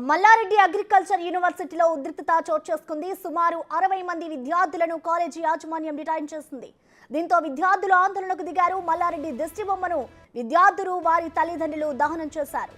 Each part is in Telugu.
మల్లారెడ్డి అగ్రికల్చర్ యూనివర్సిటీలో ఉద్రిక్తత చోటు చేసుకుంది. సుమారు 60 మంది విద్యార్థులను కాలేజీ యాజమాన్యం డిటైన్ చేసింది. దీంతో విద్యార్థులు ఆందోళనకు దిగారు. మల్లారెడ్డి దిష్టి బొమ్మను విద్యార్థులు వారి తల్లిదండ్రులు దహనం చేశారు.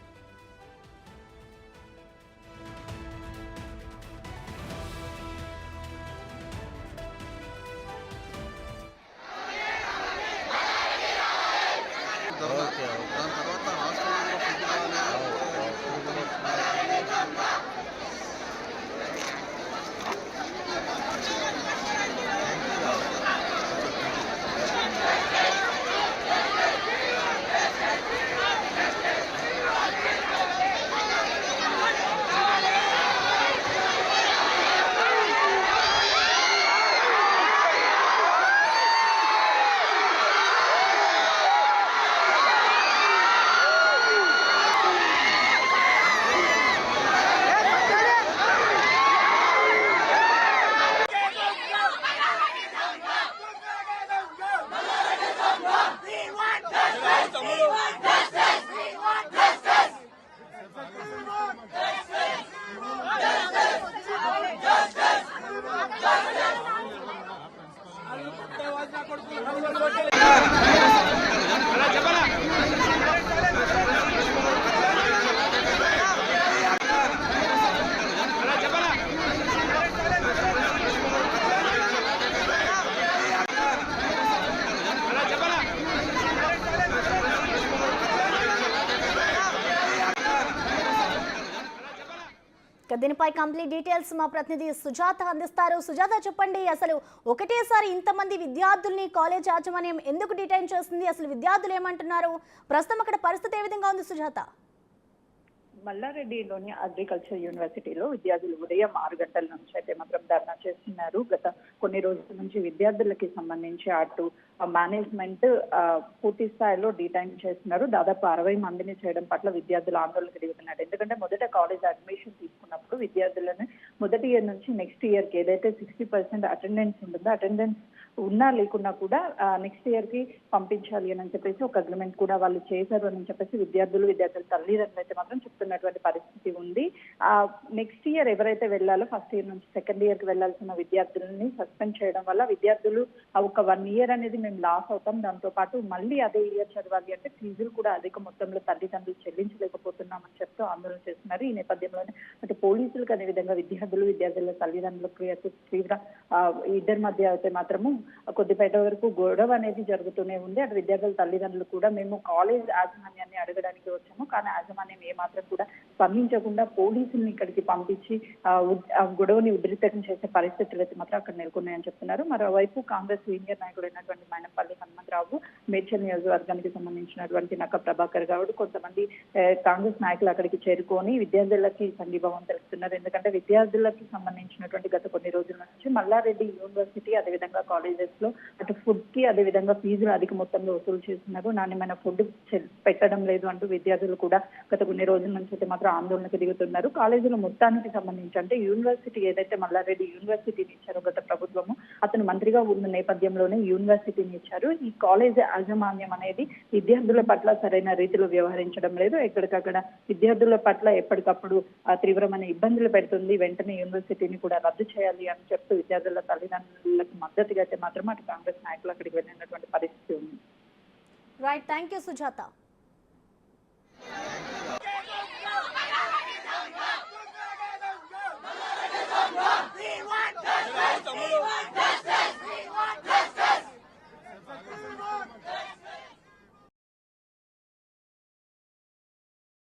దీనిపై కంప్లీట్ డీటెయిల్స్ మా ప్రతినిధి సుజాత అందిస్తారు. సుజాత, చెప్పండి, అసలు ఒకటేసారి ఇంతమంది విద్యార్థుల్ని కాలేజ్ యాజమాన్యం ఎందుకు డిటైన్ చేస్తుంది? అసలు విద్యార్థులు ఏమంటున్నారు? ప్రస్తుతం అక్కడ పరిస్థితి ఏ విధంగా ఉంది సుజాత? మల్లారెడ్డిలోని అగ్రికల్చర్ యూనివర్సిటీలో విద్యార్థులు ఉదయం 6 గంటల నుంచి అయితే మాత్రం ధర్నా చేస్తున్నారు. గత కొన్ని రోజుల నుంచి విద్యార్థులకి సంబంధించి అటు మేనేజ్మెంట్ పూర్తి స్థాయిలో డిటైన్ చేస్తున్నారు. దాదాపు 60 మందిని చేయడం పట్ల విద్యార్థులు ఆందోళనకు దిగుతున్నారు. ఎందుకంటే మొదట కాలేజ్ అడ్మిషన్ తీసుకున్నప్పుడు విద్యార్థులను మొదటి ఇయర్ నుంచి నెక్స్ట్ ఇయర్ కి ఏదైతే 60% అటెండెన్స్ ఉంటుందో అటెండెన్స్ ఉన్నా లేకున్నా కూడా నెక్స్ట్ ఇయర్ కి పంపించాలి అని చెప్పేసి ఒక అగ్రిమెంట్ కూడా వాళ్ళు చేశారు అని చెప్పేసి విద్యార్థుల తల్లిదండ్రులు అయితే మాత్రం చెప్తున్నటువంటి పరిస్థితి ఉంది. నెక్స్ట్ ఇయర్ ఎవరైతే వెళ్ళాలో ఫస్ట్ ఇయర్ నుంచి సెకండ్ ఇయర్ కి వెళ్లాల్సిన విద్యార్థులని సస్పెండ్ చేయడం వల్ల విద్యార్థులు ఒక 1 ఇయర్ అనేది మేము లాస్ అవుతాం. దాంతో పాటు మళ్ళీ అదే ఇయర్ చదవాలి అంటే ఫీజులు కూడా అధిక మొత్తంలో తల్లిదండ్రులు చెల్లించలేకపోతున్నామని చెప్తూ ఆందోళన చేస్తున్నారు. ఈ నేపథ్యంలోనే అటు పోలీసులకు అదే విధంగా విద్యార్థుల తల్లిదండ్రులకు తీవ్ర ఇద్దరి మధ్య అయితే మాత్రము కొద్దిపేట వరకు గొడవ అనేది జరుగుతూనే ఉంది. అటు విద్యార్థుల తల్లిదండ్రులు కూడా మేము కాలేజ్ యాజమాన్యాన్ని అడగడానికి వచ్చాము, కానీ యాజమాన్యం ఏమాత్రం కూడా స్పందించకుండా పోలీసుల్ని ఇక్కడికి పంపించి గొడవని ఉధృతం చేసే పరిస్థితులు అయితే మాత్రం అక్కడ నెలకొన్నాయని చెప్తున్నారు. మరోవైపు కాంగ్రెస్ సీనియర్ నాయకుడు అయినటువంటి మైనంపల్లి హనుమంతరావు, మేడ్చల్ నియోజకవర్గానికి సంబంధించినటువంటి నక్క ప్రభాకర్ గౌడ్, కొంతమంది కాంగ్రెస్ నాయకులు అక్కడికి చేరుకొని విద్యార్థులకి సంఘీభావం తెలుపుతున్నారు. ఎందుకంటే విద్యార్థులకి సంబంధించినటువంటి గత కొన్ని రోజుల నుంచి మల్లారెడ్డి యూనివర్సిటీ అదేవిధంగా కాలేజెస్ లో అటు ఫుడ్ కి అదే విధంగా ఫీజులు అధిక మొత్తంలో వసూలు చేస్తున్నారు. నాణ్యమైన ఫుడ్ పెట్టడం లేదు అంటూ విద్యార్థులు కూడా గత కొన్ని రోజుల నుంచి అయితే మాత్రం ఆందోళనకు దిగుతున్నారు. కాలేజీలో మొత్తానికి సంబంధించి అంటే యూనివర్సిటీ ఏదైతే మల్లారెడ్డి యూనివర్సిటీని ఇచ్చారో గత ప్రభుత్వము, అతను మంత్రిగా ఉన్న నేపథ్యంలోనే యూనివర్సిటీని ఇచ్చారు. ఈ కాలేజ్ యాజమాన్యం అనేది విద్యార్థుల పట్ల సరైన రీతిలో వ్యవహరించడం లేదు. ఎక్కడికక్కడ విద్యార్థుల పట్ల ఎప్పటికప్పుడు తీవ్రమైన ఇబ్బందులు పెడుతుంది. వెంటనే యూనివర్సిటీని కూడా రద్దు చేయాలి అని చెప్తూ విద్యార్థుల తల్లిదండ్రులకు మద్దతుగా అయితే మాత్రం అటు కాంగ్రెస్ నాయకులు అక్కడికి వెళ్ళినటువంటి పరిస్థితి ఉంది. Right, thank you Sujatha. We want justice! We want